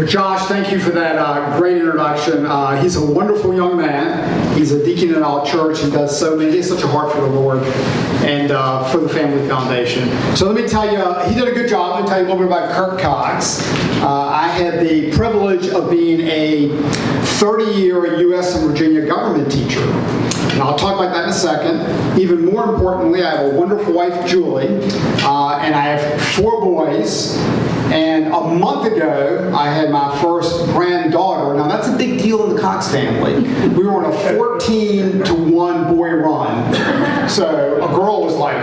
Well, Josh, thank you for that great introduction. He's a wonderful young man. He's a deacon in our church. He does he has such a heart for the Lord and for the Family Foundation. So let me tell you, he did a good job. Let me tell you a little bit about Kirk Cox. I had the privilege of being a 30-year U.S. and Virginia government teacher. And I'll talk about that in a second. Even more importantly, I have a wonderful wife, Julie, and I have 4 boys. And a month ago, I had my first granddaughter. Now, that's a big deal in the Cox family. We were on a 14-to-1 boy run. So a girl was like,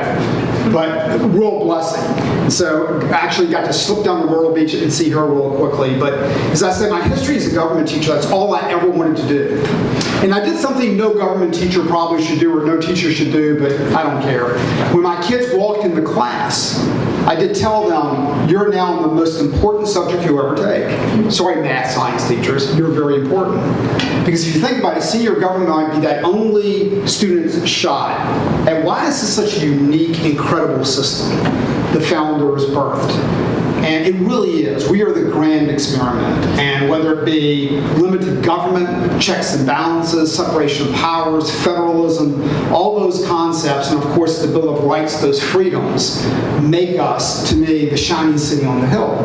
but real blessing. So I actually got to slip down to Myrtle Beach and see her real quickly. But as I said, my history as a government teacher, that's all I ever wanted to do. And I did something no government teacher probably should do or no teacher should do, but I don't care. When my kids walked into class, I did tell them, you're now the most important subject you ever take. Sorry, math science teachers, you're very important. Because if you think about it, senior government might be that only student's shot. And why is this such a unique, incredible system the founders birthed? And it really is. We are the grand experiment. And whether it be limited government, checks and balances, separation of powers, federalism, all those concepts, and of course the Bill of Rights, those freedoms, make us, to me, the shining city on the hill.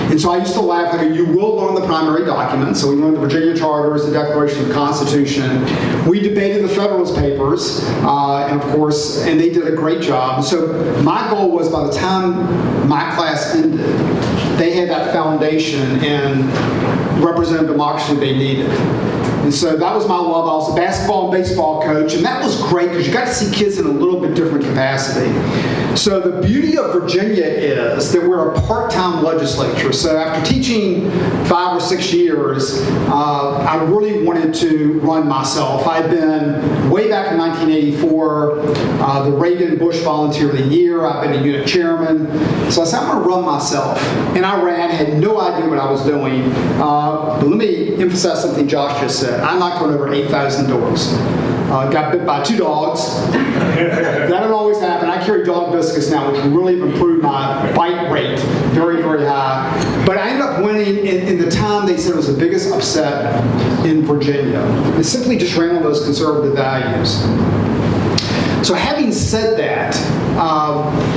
And so I used to laugh at it. You will learn the primary documents. So we learned the Virginia Charters, the Declaration of the Constitution. We debated the Federalist Papers, and of course, and they did a great job. So my goal was by the time my class ended, they had that foundation in representative democracy they needed. And so that was my love. I was a basketball and baseball coach, and that was great because you got to see kids in a little bit different capacity. So the beauty of Virginia is that we're a part-time legislature. So after teaching 5 or 6 years, I really wanted to run myself. I'd been way back in 1984, the Reagan-Bush Volunteer of the Year. I've been a unit chairman. So I said, I'm going to run myself. And I ran, had no idea what I was doing. But let me emphasize something Josh just said. I knocked on over 8,000 doors. Got bit by 2 dogs. That don't always happen. I carry dog biscuits now, which really have improved my bite rate very, very high. But I ended up winning in the time they said it was the biggest upset in Virginia. It simply just ran on those conservative values. So having said that,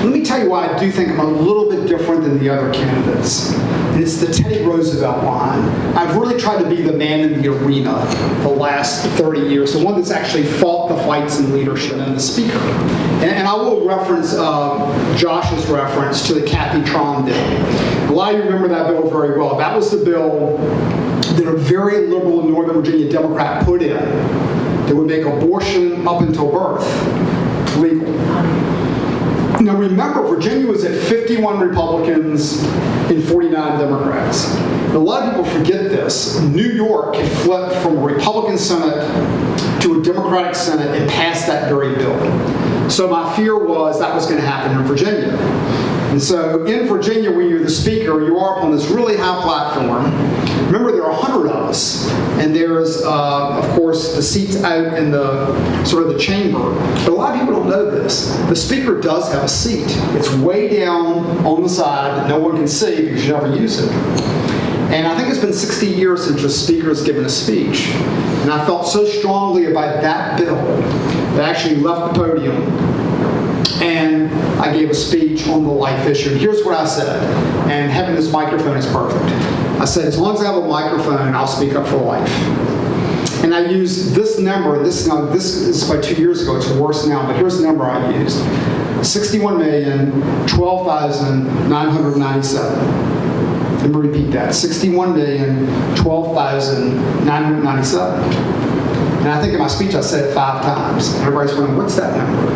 let me tell you why I do think I'm a little bit different than the other candidates. And it's the Teddy Roosevelt line. I've really tried to be the man in the arena the last 30 years, the one that's actually fought the fights in leadership and the speaker. And I will reference Josh's reference to the Kathy Tron bill. A lot of you remember that bill very well. That was the bill that a very liberal Northern Virginia Democrat put in that would make abortion up until birth legal. Now remember, Virginia was at 51 Republicans and 49 Democrats. A lot of people forget this. New York had flipped from a Republican Senate to a Democratic Senate and passed that very bill. So my fear was that was going to happen in Virginia. And so in Virginia, when you're the speaker, you are up on this really high platform. Remember, there are 100 of us, and there's, of course, the seats out in the sort of the chamber. But a lot of people don't know this. The speaker does have a seat. It's way down on the side that no one can see because you never use it. And I think it's been 60 years since a speaker has given a speech. And I felt so strongly about that bill that I actually left the podium and I gave a speech on the life issue. And here's what I said, and having this microphone is perfect. I said, as long as I have a microphone, I'll speak up for life. And I used this number, and this is about 2 years ago, it's worse now, but here's the number I used. 61,012,997. Let me repeat that, 61,012,997. And I think in my speech I said it 5 times. And everybody's wondering, what's that number?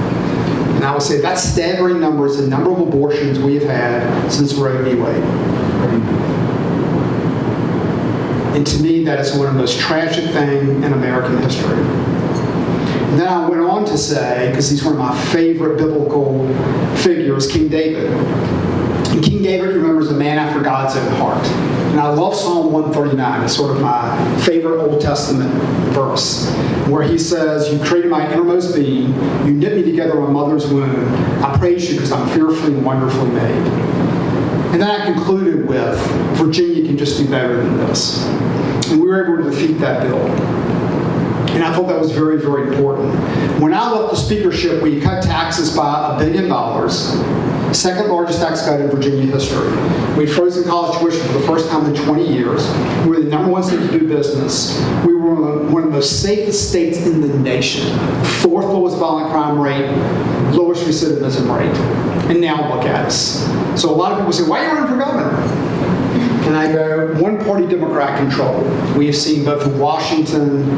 And I would say that's staggering numbers, the number of abortions we have had since Roe v. Wade. And to me, that is one of the most tragic things in American history. And then I went on to say, because he's one of my favorite biblical figures, King David. And King David, remember, is a man after God's own heart. And I love Psalm 139. It's sort of my favorite Old Testament verse, where he says, you created my innermost being. You knit me together in my mother's womb. I praise you because I'm fearfully and wonderfully made. And then I concluded with, Virginia can just do better than this. And we were able to defeat that bill. And I thought that was very, very important. When I left the speakership, we cut taxes by $1 billion, second largest tax cut in Virginia history. We'd frozen college tuition for the first time in 20 years. We were the number one state to do business. We were one of the most safest states in the nation. Fourth lowest violent crime rate, lowest recidivism rate. And now look at us. So a lot of people say, why are you running for governor? And I go, one-party Democrat control. We have seen both in Washington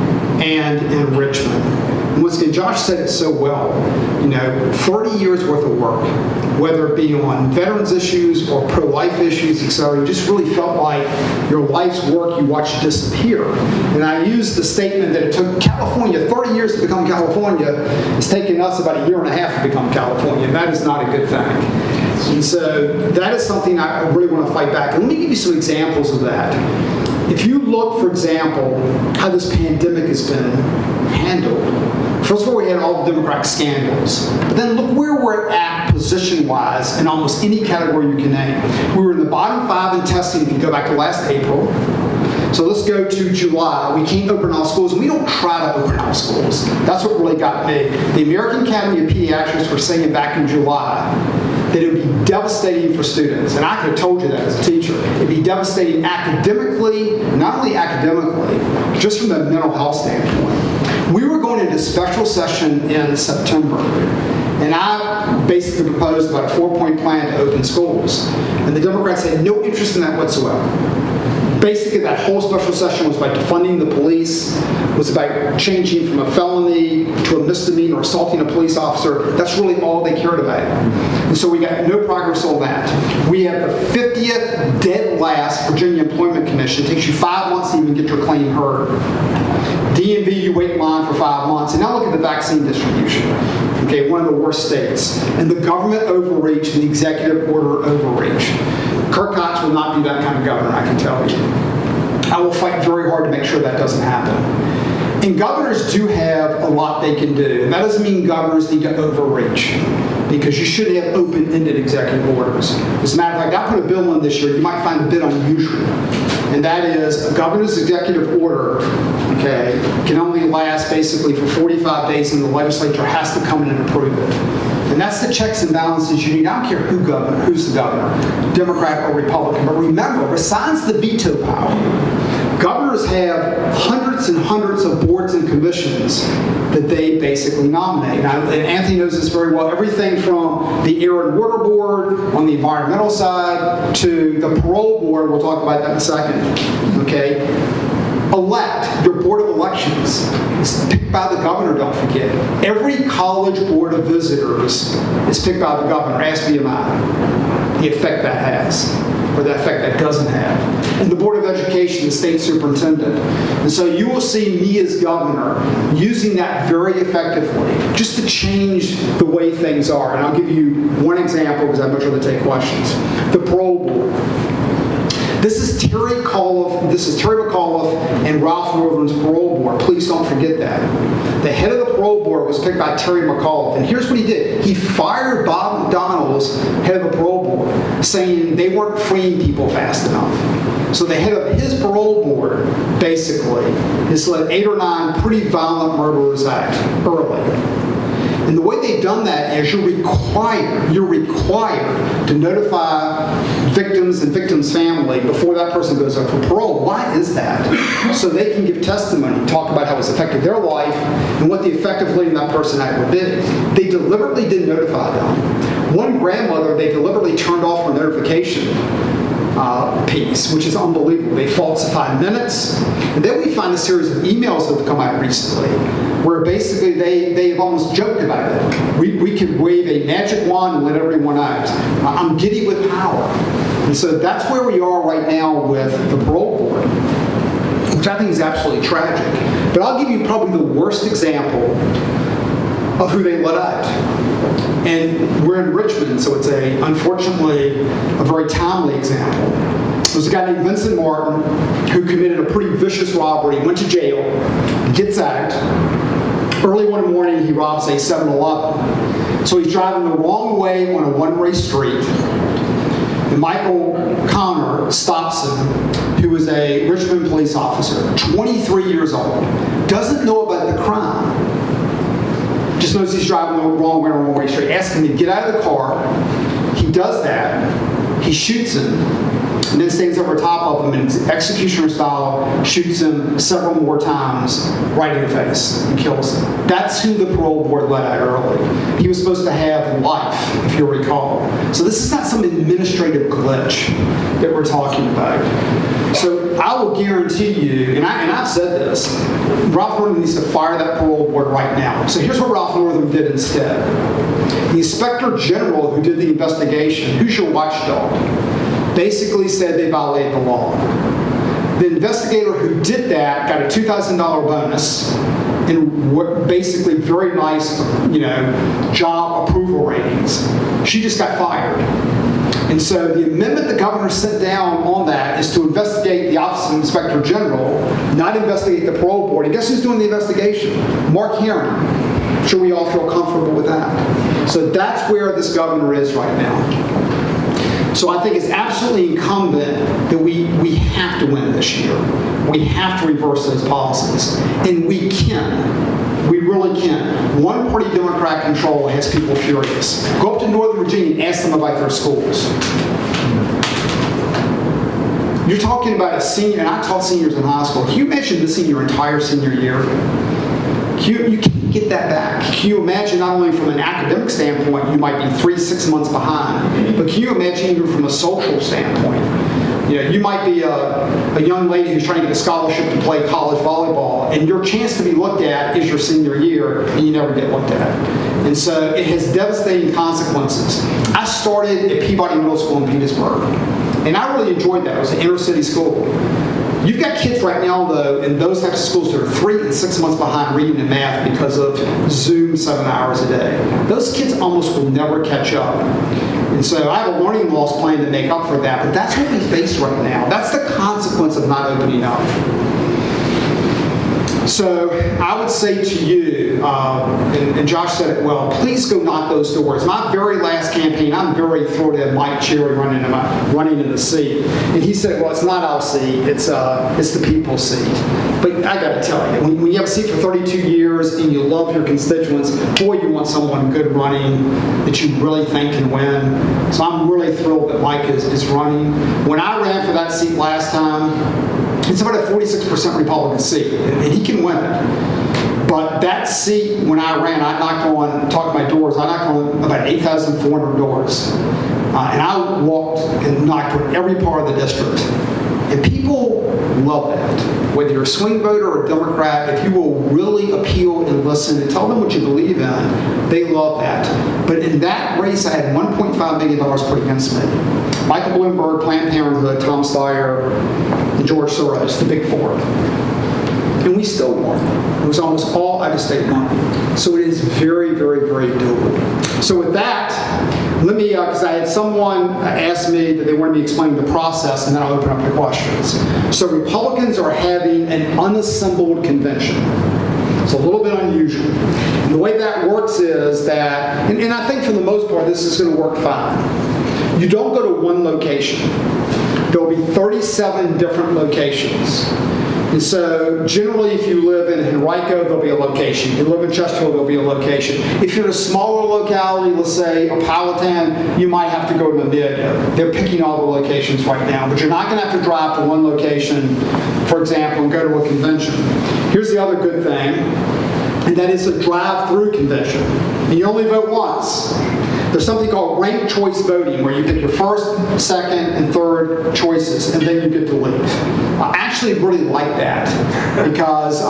and in Richmond. And once again, Josh said it so well. 30 years worth of work, whether it be on veterans issues or pro-life issues, etc. You just really felt like your life's work you watched disappear. And I used the statement that it took California 30 years to become California. It's taken us about a year and a half to become California. And that is not a good thing. And so that is something I really want to fight back. And let me give you some examples of that. If you look, for example, how this pandemic has been handled. First of all, we had all the Democratic scandals. But then look where we're at position-wise in almost any category you can name. We were in the bottom 5 in testing if you go back to last April. So let's go to July. We can't open all schools, and we don't try to open all schools. That's what really got me. The American Academy of Pediatrics were saying back in July that it would be devastating for students. And I could have told you that as a teacher. It'd be devastating academically, not only academically, just from the mental health standpoint. We were going into special session in September. And I basically proposed about a 4-point plan to open schools. And the Democrats had no interest in that whatsoever. Basically, that whole special session was about defunding the police, was about changing from a felony to a misdemeanor, assaulting a police officer. That's really all they cared about. And so we got no progress on that. We have the 50th dead last Virginia Employment Commission. It takes you 5 months to even get your claim heard. DMV, you wait in line for 5 months. And now look at the vaccine distribution. Okay, one of the worst states. And the government overreach and the executive order overreach. Kirk will not be that kind of governor, I can tell you. I will fight very hard to make sure that doesn't happen. And governors do have a lot they can do. And that doesn't mean governors need to overreach, because you should have open-ended executive orders. As a matter of fact, I put a bill in this year you might find a bit unusual. And that is a governor's executive order, okay, can only last basically for 45 days, and the legislature has to come in and approve it. And that's the checks and balances you need. I don't care who's the governor, Democrat or Republican. But remember, besides the veto power, governors have hundreds and hundreds of boards and commissions that they basically nominate. And Anthony knows this very well. Everything from the Air and Water Board on the environmental side to the parole board. We'll talk about that in a second. Okay? Elect your board of elections. It's picked by the governor, don't forget. Every college board of visitors is picked by the governor. Ask VMI the effect that has, or the effect that doesn't have. And the Board of Education, the state superintendent. And so you will see me as governor using that very effectively just to change the way things are. And I'll give you one example because I'd much rather take questions. The parole board. This is Terry McAuliffe and Ralph Northern's parole board. Please don't forget that. The head of the parole board was picked by Terry McAuliffe. And here's what he did. He fired Bob McDonald's head of the parole board, saying they weren't freeing people fast enough. So the head of his parole board, basically, has let 8 or 9 pretty violent murderers act early. And the way they've done that is you're required to notify victims and victims' family before that person goes up for parole. Why is that? So they can give testimony, talk about how it's affected their life and what the effect of letting that person out would be. They deliberately didn't notify them. One grandmother, they deliberately turned off her notification piece, which is unbelievable. They falsified minutes. And then we find a series of emails that have come out recently where basically they've almost joked about it. We could wave a magic wand and let everyone out. I'm giddy with power. And so that's where we are right now with the parole board, which I think is absolutely tragic. But I'll give you probably the worst example of who they let out. And we're in Richmond, so it's unfortunately a very timely example. There's a guy named Vincent Martin who committed a pretty vicious robbery, went to jail, gets out. Early one morning, he robs a 7-Eleven. So he's driving the wrong way on a one-way street. And Michael Connor stops him, who is a Richmond police officer, 23 years old, doesn't know about the crime, just knows he's driving the wrong way on the one-way street, asks him to get out of the car. He does that. He shoots him, and then stands over top of him and executioner style shoots him several more times right in the face and kills him. That's who the parole board let out early. He was supposed to have life, if you'll recall. So this is not some administrative glitch that we're talking about. So I will guarantee you, and I've said this, Ralph Northam needs to fire that parole board right now. So here's what Ralph Northam did instead. The Inspector General who did the investigation, who's your watchdog, basically said they violated the law. The investigator who did that got a $2,000 bonus and basically very nice, job approval ratings. She just got fired. And so the amendment the governor sent down on that is to investigate the Office of Inspector General, not investigate the parole board. And guess who's doing the investigation? Mark Herring. I'm sure we all feel comfortable with that. So that's where this governor is right now. So I think it's absolutely incumbent that we have to win this year. We have to reverse those policies. And we can. We really can. One-party Democrat control has people furious. Go up to Northern Virginia and ask them about their schools. You're talking about a senior, and I taught seniors in high school. Can you imagine missing your entire senior year? You can't get that back. Can you imagine, not only from an academic standpoint, you might be 3-6 months behind, but can you imagine even from a social standpoint? You might be a young lady who's trying to get a scholarship to play college volleyball, and your chance to be looked at is your senior year, and you never get looked at. And so it has devastating consequences. I started at Peabody Middle School in Petersburg, and I really enjoyed that. It was an inner city school. You've got kids right now, though, in those types of schools that are 3 and 6 months behind reading and math because of Zoom 7 hours a day. Those kids almost will never catch up. And so I have a learning loss plan to make up for that, but that's what we face right now. That's the consequence of not opening up. So I would say to you, and Josh said it well, please go knock those doors. My very last campaign, I'm very thrilled to have Mike Cherry running in the seat. And he said, well, it's not our seat, it's the people's seat. But I got to tell you, when you have a seat for 32 years and you love your constituents, boy, you want someone good running that you really think can win. So I'm really thrilled that Mike is running. When I ran for that seat last time, it's about a 46% Republican seat, and he can win it. But that seat, when I ran, I talked my doors, I knocked on about 8,400 doors. And I walked and knocked on every part of the district. And people love that. Whether you're a swing voter or a Democrat, if you will really appeal and listen and tell them what you believe in, they love that. But in that race, I had $1.5 million put against me. Michael Bloomberg, Planned Parenthood, Tom Steyer, and George Soros, the big four. And we still won. It was almost all out-of-state money. So it is very, very, very doable. So with that, let me, because I had someone ask me that they wanted me to explain the process, and then I'll open up the questions. So Republicans are having an unassembled convention. It's a little bit unusual. And the way that works is that, and I think for the most part, this is going to work fine. You don't go to one location. There will be 37 different locations. And so generally, if you live in Henrico, there'll be a location. If you live in Chesterfield, there'll be a location. If you're in a smaller locality, let's say a Powhatan, you might have to go to Amelia. They're picking all the locations right now. But you're not going to have to drive to one location, for example, and go to a convention. Here's the other good thing, and that is a drive-through convention. And you only vote once. There's something called ranked choice voting, where you pick your first, second, and third choices, and then you get to leave. I actually really like that because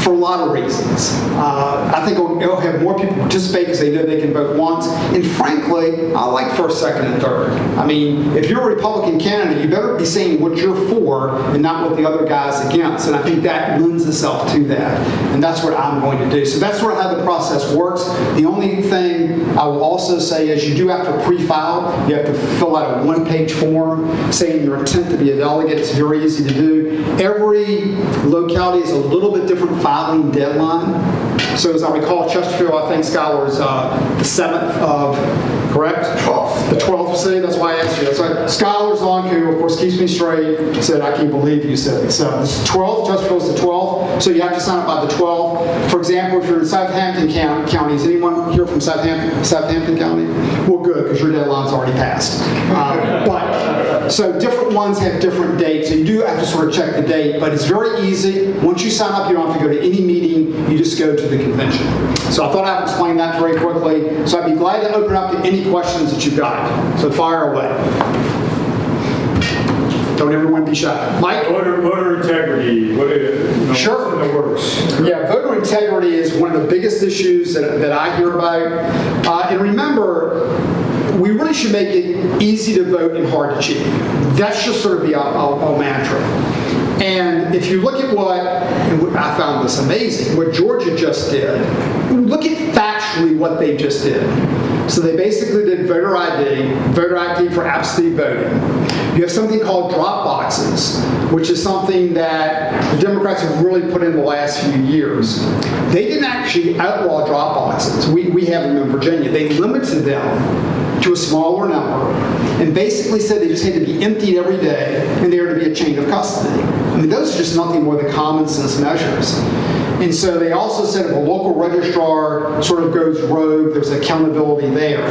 for a lot of reasons. I think it'll have more people participate because they know they can vote once. And frankly, I like first, second, and third. I mean, if you're a Republican candidate, you better be saying what you're for and not what the other guy's against. And I think that lends itself to that. And that's what I'm going to do. So that's sort of how the process works. The only thing I will also say is you do have to pre-file. You have to fill out a one-page form saying your intent to be a delegate. It's very easy to do. Every locality is a little bit different filing deadline. So as I recall, Chesterfield, I think, Schuyler is the 7th of, correct? 12th. The 12th, see, that's why I asked you. That's why Schuyler's on, who, of course, keeps me straight, said, I can't believe you said the 7th. It's 12th, Chesterfield's the 12th, so you have to sign up by the 12th. For example, if you're in Southampton County, is anyone here from Southampton County? Well, good, because your deadline's already passed. So different ones have different dates, so you do have to sort of check the date, but it's very easy. Once you sign up, you don't have to go to any meeting, you just go to the convention. So I thought I would explain that very quickly. So I'd be glad to open up to any questions that you've got. So fire away. Don't everyone be shy. Mike? Voter integrity. What is, sure. What's in the works? Yeah, voter integrity is one of the biggest issues that I hear about. And remember, we really should make it easy to vote and hard to cheat. That should sort of be our mantra. And if you look at and I found this amazing, what Georgia just did, look at factually what they just did. So they basically did voter ID for absentee voting. You have something called drop boxes, which is something that the Democrats have really put in the last few years. They didn't actually outlaw drop boxes. We have them in Virginia. They limited them to a smaller number and basically said they just had to be emptied every day and they were to be a chain of custody. I mean, those are just nothing more than common sense measures. And so they also said if a local registrar sort of goes rogue, there's accountability there.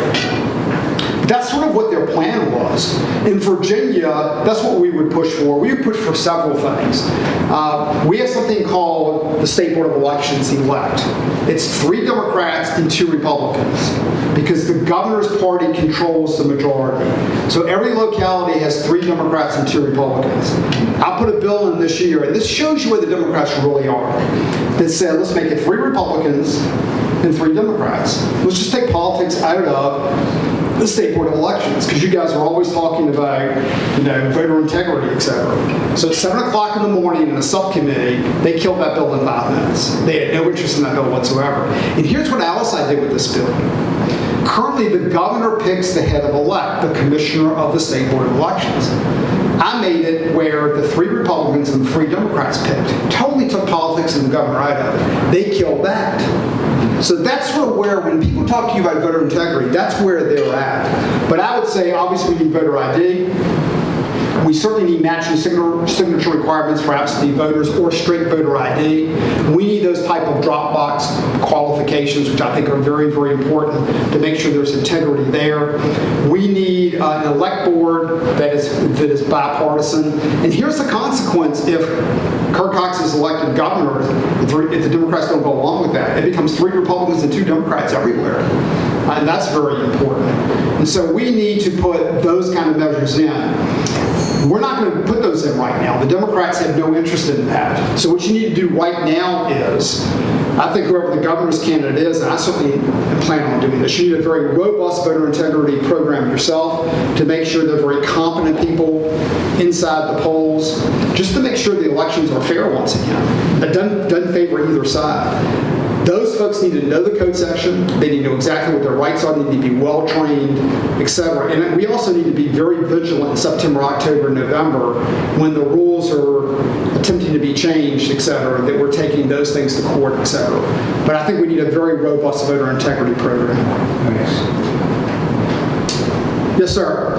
That's sort of what their plan was. In Virginia, that's what we would push for. We would push for several things. We have something called the State Board of Elections elect. It's 3 Democrats and 2 Republicans because the governor's party controls the majority. So every locality has 3 Democrats and 2 Republicans. I put a bill in this year, and this shows you where the Democrats really are, that said, let's make it 3 Republicans and 3 Democrats. Let's just take politics out of the State Board of Elections, because you guys are always talking about, voter integrity, etc. So at 7 o'clock in the morning in a subcommittee, they killed that bill in 5 minutes. They had no interest in that bill whatsoever. And here's what else I did with this bill. Currently, the governor picks the head of elect, the commissioner of the State Board of Elections. I made it where the 3 Republicans and the 3 Democrats picked. Totally took politics and the governor out of it. They killed that. So that's sort of where, when people talk to you about voter integrity, that's where they're at. But I would say, obviously, we need voter ID. We certainly need matching signature requirements for absentee voters or straight voter ID. We need those type of drop box qualifications, which I think are very, very important to make sure there's integrity there. We need an elect board that is bipartisan. And here's the consequence if Kirk Cox is elected governor, if the Democrats don't go along with that. It becomes 3 Republicans and 2 Democrats everywhere. And that's very important. And so we need to put those kind of measures in. We're not going to put those in right now. The Democrats have no interest in that. So what you need to do right now is, I think whoever the governor's candidate is, and I certainly plan on doing this, you need a very robust voter integrity program yourself to make sure they're very competent people inside the polls, just to make sure the elections are fair once again. That doesn't favor either side. Those folks need to know the code section. They need to know exactly what their rights are. They need to be well-trained, etc. And we also need to be very vigilant in September, October, November when the rules are attempting to be changed, etc., that we're taking those things to court, etc. But I think we need a very robust voter integrity program. Thanks. Yes, sir.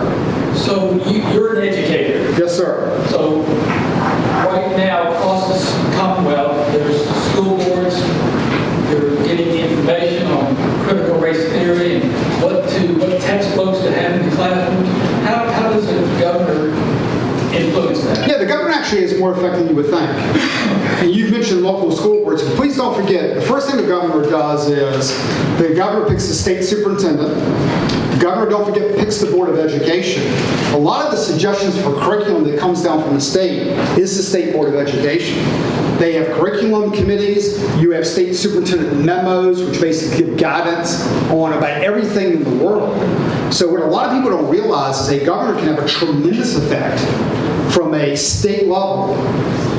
So you're an educator. Yes, sir. So right now, across this Commonwealth, there's school boards. You're getting the information on critical race theory and what textbooks to have in the classrooms. How does the governor influence that? Yeah, the governor actually is more effective than you would think. And you've mentioned local school boards. Please don't forget, the first thing the governor does is the governor picks the state superintendent. The governor, don't forget, picks the Board of Education. A lot of the suggestions for curriculum that comes down from the state is the State Board of Education. They have curriculum committees. You have state superintendent memos, which basically give guidance on about everything in the world. So what a lot of people don't realize is a governor can have a tremendous effect from a state level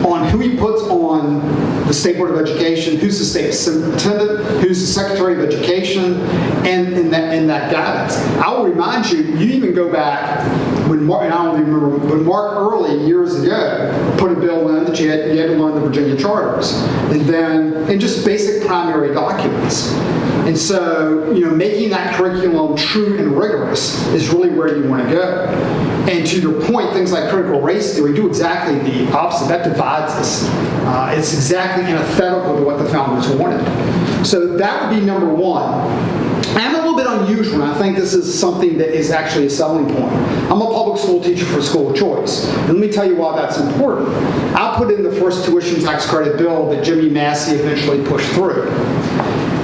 on who he puts on the State Board of Education, who's the state superintendent, who's the Secretary of Education, and in that guidance. I will remind you, you even go back when Mark, and I don't even remember, when Mark Early years ago put a bill in that you had to learn the Virginia charters, and just basic primary documents. And so, making that curriculum true and rigorous is really where you want to go. And to your point, things like critical race theory do exactly the opposite. That divides us. It's exactly antithetical to what the founders wanted. So that would be number one. I'm a little bit unusual, and I think this is something that is actually a selling point. I'm a public school teacher for school choice. And let me tell you why that's important. I put in the first tuition tax credit bill that Jimmy Massey eventually pushed through.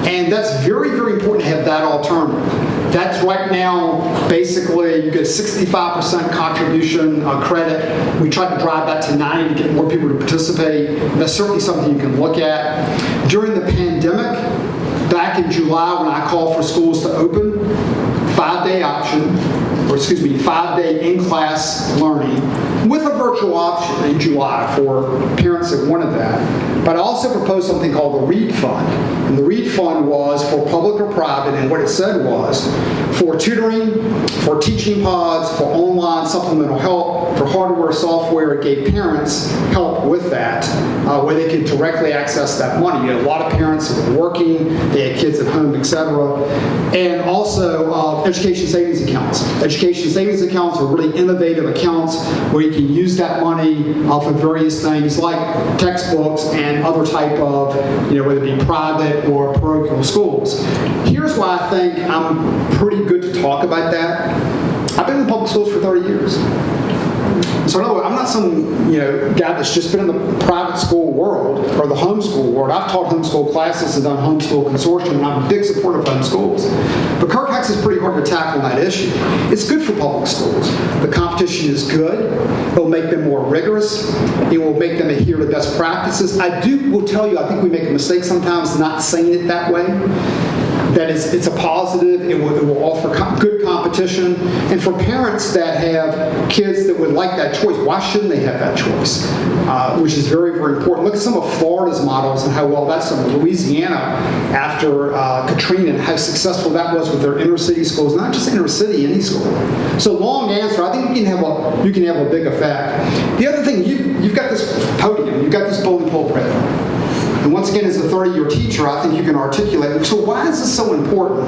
And that's very, very important to have that alternative. That's right now, basically, you get a 65% contribution credit. We tried to drive that to 90 to get more people to participate. That's certainly something you can look at. During the pandemic, back in July when I called for schools to open, 5-day option, 5-day in-class learning with a virtual option in July for parents that wanted that. But I also proposed something called the READ Fund. And the READ Fund was for public or private, and what it said was for tutoring, for teaching pods, for online supplemental help, for hardware, software. It gave parents help with that, where they could directly access that money. You had a lot of parents that were working, they had kids at home, etc. And also education savings accounts. Education savings accounts are really innovative accounts where you can use that money for various things like textbooks and other type of, whether it be private or parochial schools. Here's why I think I'm pretty good to talk about that. I've been in public schools for 30 years. So in other words, I'm not some guy that's just been in the private school world or the homeschool world. I've taught homeschool classes and done homeschool consortium, and I'm a big supporter of homeschools. But Kirk Hex is pretty hard to tackle that issue. It's good for public schools. The competition is good. It'll make them more rigorous. It will make them adhere to best practices. will tell you, I think we make a mistake sometimes not saying it that way. That it's a positive, it will offer good competition. And for parents that have kids that would like that choice, why shouldn't they have that choice? Which is very, very important. Look at some of Florida's models and how well that's done. Louisiana, after Katrina, and how successful that was with their inner city schools, not just inner city, any school. So long answer, I think you can have a big effect. The other thing, you've got this podium, you've got this bully pulpit. And once again, as a 30-year teacher, I think you can articulate, so why is this so important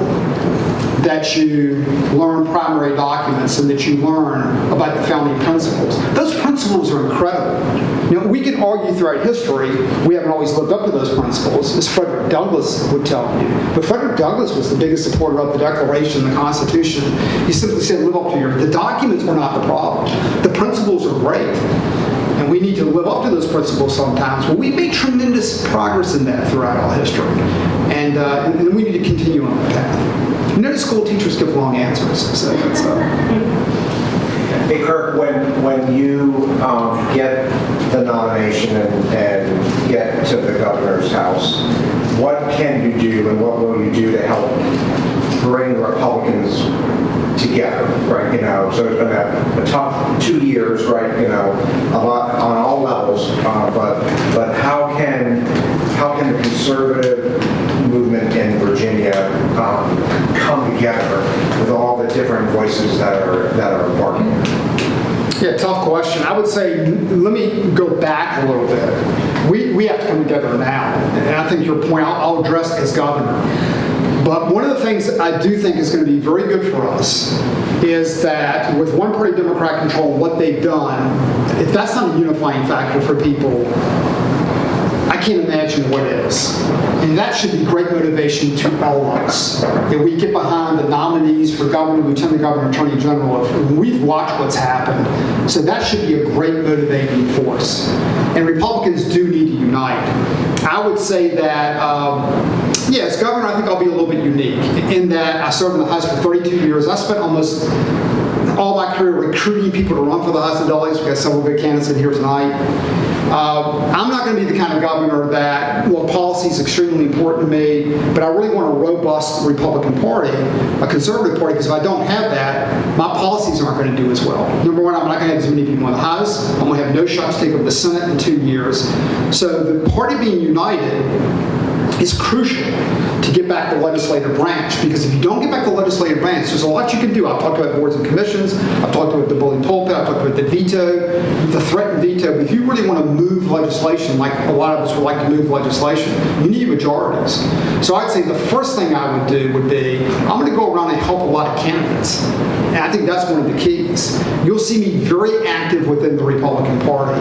that you learn primary documents and that you learn about the founding principles? Those principles are incredible. We can argue throughout history we haven't always lived up to those principles, as Frederick Douglass would tell you. But Frederick Douglass was the biggest supporter of the Declaration, the Constitution. He simply said, live up to the documents were not the problem. The principles are great. And we need to live up to those principles sometimes. Well, we've made tremendous progress in that throughout all history. And we need to continue on the path. Notice school teachers give long answers. So that's, Hey, Kirk, when you get the nomination and get to the governor's house, what can you do and what will you do to help bring the Republicans together, right? So it's been a tough 2 years, right? A lot on all levels. But how can the conservative movement in Virginia come together with all the different voices that are barking? Yeah, tough question. I would say, let me go back a little bit. We have to come together now. And I think your point, I'll address as governor. But one of the things that I do think is going to be very good for us is that with one-party Democrat control, what they've done, if that's not a unifying factor for people, I can't imagine what is. And that should be great motivation to all of us. That we get behind the nominees for governor, lieutenant governor, attorney general. We've watched what's happened. So that should be a great motivating force. And Republicans do need to unite. I would say that, as governor, I think I'll be a little bit unique in that I served in the House for 32 years. I spent almost all my career recruiting people to run for the House of Delegates. We've got several good candidates in here tonight. I'm not going to be the kind of governor that, policy is extremely important to me, but I really want a robust Republican Party, a conservative party, because if I don't have that, my policies aren't going to do as well. Number one, I'm not going to have as many people in the House. I'm going to have no shot to take over the Senate in 2 years. So the party being united is crucial to get back the legislative branch, because if you don't get back the legislative branch, there's a lot you can do. I've talked about boards and commissions, I've talked about the bullying pulpit, I've talked about the veto, the threatened veto. But if you really want to move legislation, like a lot of us would like to move legislation, you need majorities. So I'd say the first thing I would do would be, I'm going to go around and help a lot of candidates. And I think that's one of the keys. You'll see me very active within the Republican Party.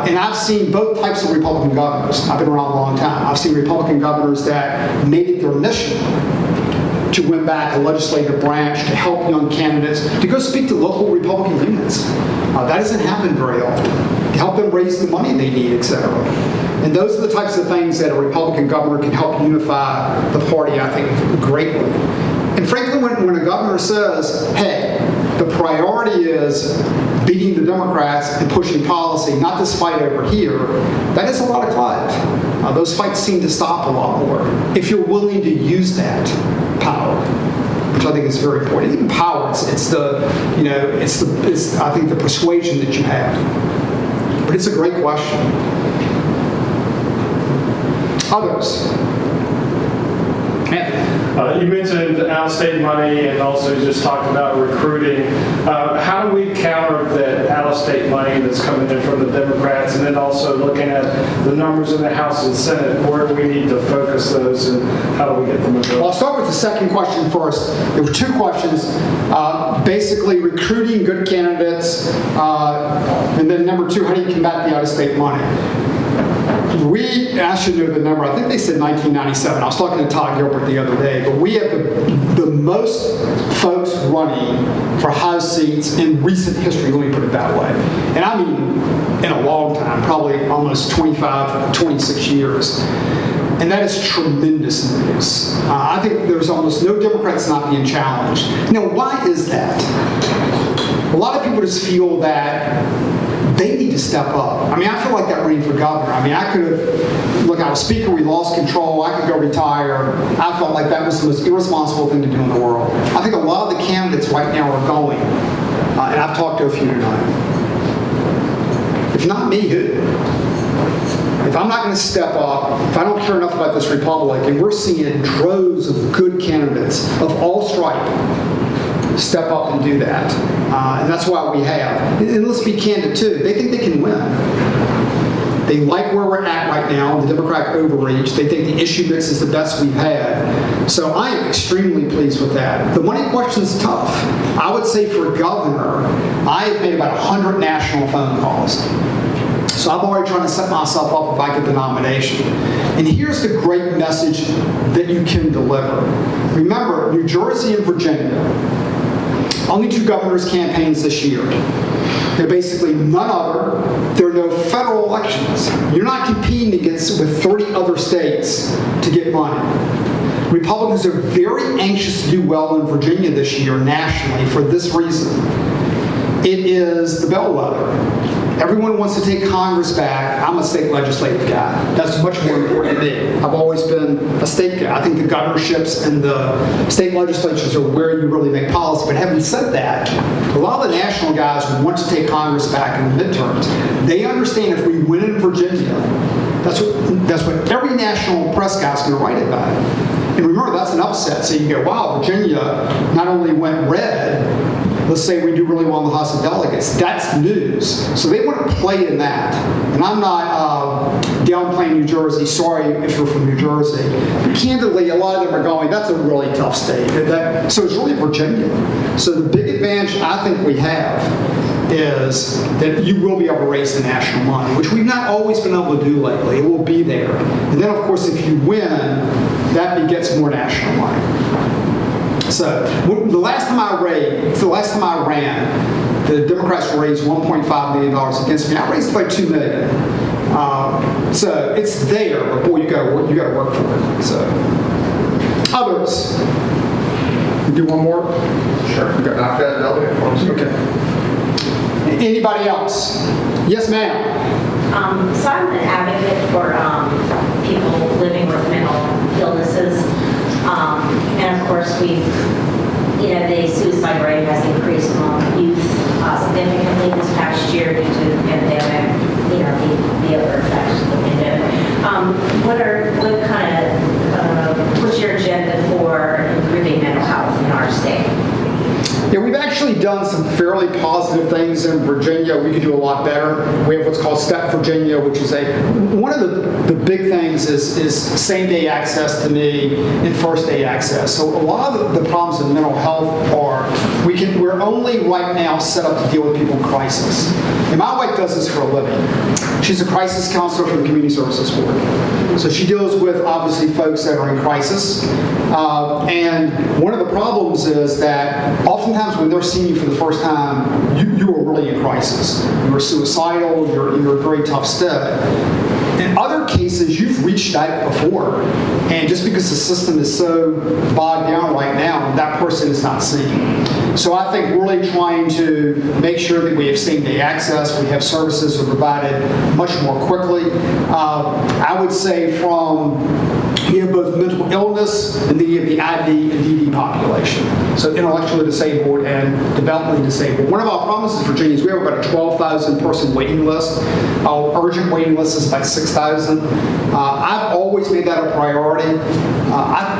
And I've seen both types of Republican governors. I've been around a long time. I've seen Republican governors that made it their mission to win back a legislative branch, to help young candidates, to go speak to local Republican units. That doesn't happen very often. To help them raise the money they need, etc. And those are the types of things that a Republican governor can help unify the party, I think, greatly. And frankly, when a governor says, hey, the priority is beating the Democrats and pushing policy, not this fight over here, that is a lot of clout. Those fights seem to stop a lot more if you're willing to use that power, which I think is very important. Even power, it's I think the persuasion that you have. But it's a great question. Others? You mentioned out-of-state money and also just talked about recruiting. How do we counter that out-of-state money that's coming in from the Democrats, and then also looking at the numbers in the House and Senate, where do we need to focus those and how do we get them to go? Well, I'll start with the second question first. There were two questions. Basically, recruiting good candidates, and then number two, how do you combat the out-of-state money? I should know the number, I think they said 1997. I was talking to Todd Gilbert the other day, but we have the most folks running for House seats in recent history, let me put it that way. And I mean in a long time, probably almost 25, 26 years. And that is tremendous news. I think there's almost no Democrats not being challenged. Now, why is that? A lot of people just feel that they need to step up. I mean, I feel like that running for governor. I mean, I could have, look, I was speaker, we lost control, I could go retire. I felt like that was the most irresponsible thing to do in the world. I think a lot of the candidates right now are going, and I've talked to a few tonight. If not me, who? If I'm not going to step up, if I don't care enough about this republic, and we're seeing droves of good candidates of all stripe, step up and do that. And that's why we have. And let's be candid too, they think they can win. They like where we're at right now, the Democratic overreach. They think the issue mix is the best we've had. So I am extremely pleased with that. The money question is tough. I would say for governor, I have made about 100 national phone calls. So I'm already trying to set myself up if I get the nomination. And here's the great message that you can deliver. Remember, New Jersey and Virginia, only two governors' campaigns this year. They're basically none other. There are no federal elections. You're not competing with 30 other states to get money. Republicans are very anxious to do well in Virginia this year nationally for this reason. It is the bellwether. Everyone wants to take Congress back. I'm a state legislative guy. That's much more important to me. I've always been a state guy. I think the governorships and the state legislatures are where you really make policy. But having said that, a lot of the national guys who want to take Congress back in the midterms, they understand if we win in Virginia, that's what every national press guy's going to write about it. And remember, that's an upset. So you go, wow, Virginia not only went red, let's say we do really well in the House of Delegates. That's news. So they want to play in that. And I'm not downplaying New Jersey. Sorry if you're from New Jersey. But candidly, a lot of them are going, that's a really tough state. So it's really Virginia. So the big advantage I think we have is that you will be able to raise the national money, which we've not always been able to do lately. It will be there. And then, of course, if you win, that begets more national money. So the last time I ran, the Democrats raised $1.5 million against me. I raised about $2 million. So it's there, but boy, you got to work for it. So others, you do one more. Sure. I've got a delegate for us. Okay. Anybody else? Yes, ma'am. So I'm an advocate for people living with mental illnesses. And of course, the suicide rate has increased among youth significantly this past year due to the pandemic, the other effects of the pandemic. What kind of what's your agenda for improving mental health in our state? Yeah, we've actually done some fairly positive things in Virginia. We could do a lot better. We have what's called Step Virginia, which is one of the big things is same-day access to me and first-day access. So a lot of the problems in mental health are we're only right now set up to deal with people in crisis. And my wife does this for a living. She's a crisis counselor for the Community Services Board. So she deals with, obviously, folks that are in crisis. And one of the problems is that oftentimes when they're seeing you for the first time, you are really in crisis. You're suicidal, you're in a very tough state. In other cases, you've reached out before, and just because the system is so bogged down right now, that person is not seen. So I think really trying to make sure that we have same-day access, we have services that are provided much more quickly. I would say from both mental illness and then you have the ID and DD population. So intellectually disabled and developmentally disabled. One of our promises in Virginia is we have about a 12,000 person waiting list. Our urgent waiting list is about 6,000. I've always made that a priority.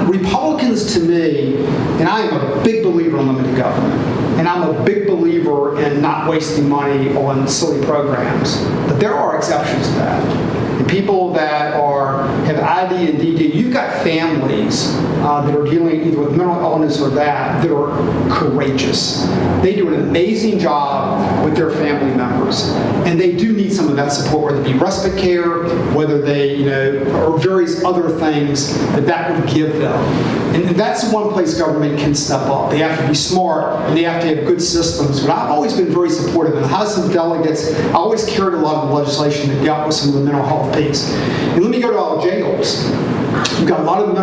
Republicans to me, and I am a big believer in limited government, and I'm a big believer in not wasting money on silly programs. But there are exceptions to that. And people that have ID and DD, you've got families that are dealing either with mental illness or that are courageous. They do an amazing job with their family members, and they do need some of that support, whether it be respite care, whether they, or various other things that would give them. And that's one place government can step up. They have to be smart, and they have to have good systems. But I've always been very supportive. In the House of Delegates, I always carried a lot of the legislation that dealt with some of the mental health piece. And let me go to our jails. We've got a lot of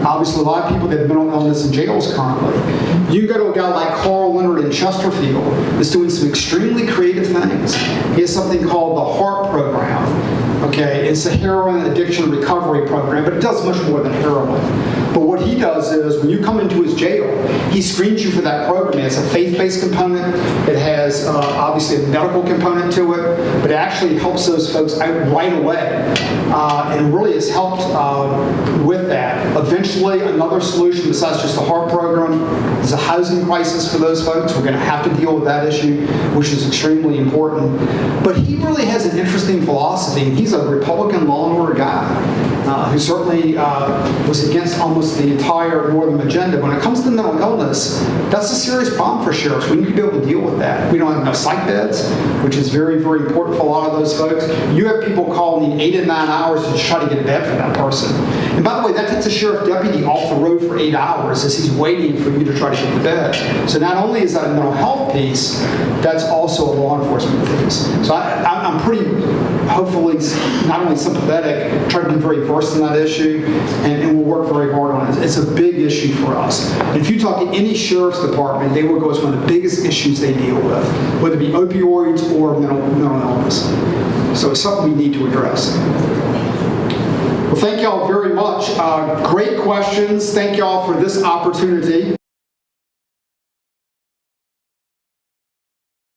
obviously a lot of people that have mental illness in jails currently. You go to a guy like Carl Leonard in Chesterfield that's doing some extremely creative things. He has something called the HARP program. Okay, it's a heroin addiction recovery program, but it does much more than heroin. But what he does is when you come into his jail, he screens you for that program. It has a faith-based component. It has obviously a medical component to it, but it actually helps those folks out right away and really has helped with that. Eventually, another solution besides just the HARP program is a housing crisis for those folks. We're going to have to deal with that issue, which is extremely important. But he really has an interesting philosophy. He's a Republican law and order guy who certainly was against almost the entire Northern agenda. When it comes to mental illness, that's a serious problem for sheriffs. We need to be able to deal with that. We don't have enough psych beds, which is very, very important for a lot of those folks. You have people calling 8 and 9 hours to try to get a bed for that person. And by the way, that takes a sheriff deputy off the road for 8 hours as he's waiting for you to try to get the bed. So not only is that a mental health piece, that's also a law enforcement piece. So I'm pretty, hopefully, not only sympathetic, trying to be very versed in that issue, and we'll work very hard on it. It's a big issue for us. And if you talk to any sheriff's department, they will go as one of the biggest issues they deal with, whether it be opioids or mental illness. So it's something we need to address. Well, thank y'all very much. Great questions. Thank y'all for this opportunity.